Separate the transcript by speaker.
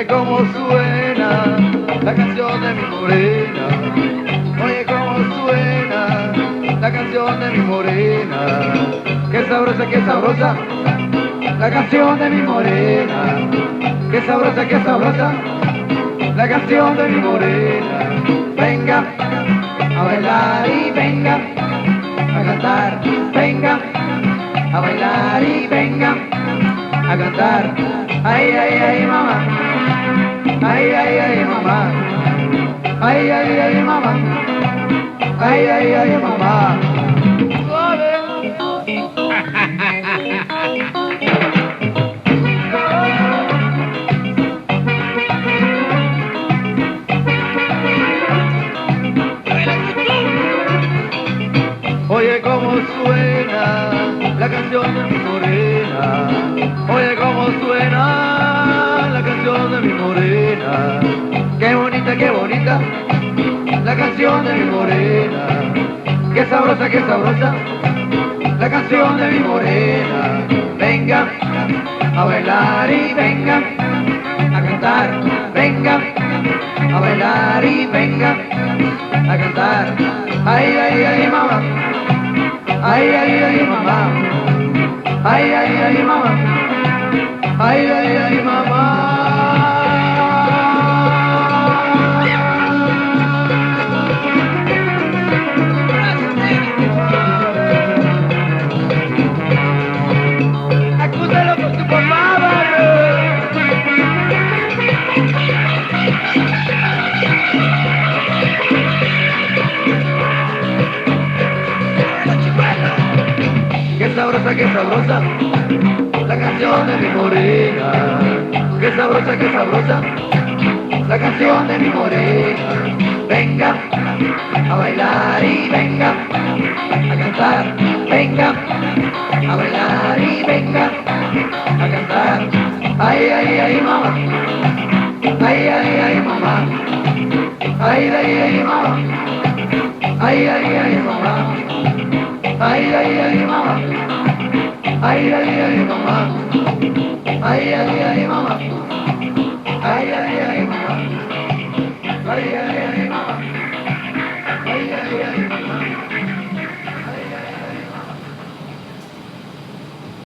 Speaker 1: Oye cómo suena la canción de mi morena. Oye cómo suena la canción de mi morena. Qué sabrosa la canción de mi morena. Qué sabrosa la canción de mi morena. Venga a bailar y venga a cantar. Venga a bailar y venga a cantar. Ay, ay, ay, mamá. Ay, ay, ay, mamá. Ay, ay, ay, mamá. Ay, ay, ay, mamá. Suave. Oye cómo suena la canción de mi morena. Oye cómo suena la canción de mi morena. Qué bonita la canción de mi morena. Qué sabrosa la canción de mi morena. Venga a bailar y venga a cantar. Venga a bailar y venga a cantar. Ay, ay, ay, mamá. Ay, ay, ay, mamá. Ay, ay, ay, mamá. Ay, ay, ay, mamá. Acúsalo con tu papá, qué sabrosa la canción de mi morena. Qué sabrosa la canción de mi morena. Venga a bailar y venga a cantar. Venga a bailar y venga a cantar. Ay, ay, ay, mamá. Ay, ay, ay, mamá. Ay, ay, ay, mamá. Ay, ay, ay, mamá. Ay, ay, ay, mamá. Ay, ay, ay, mamá. Ay, ay, ay, mamá. Ay, ay, ay.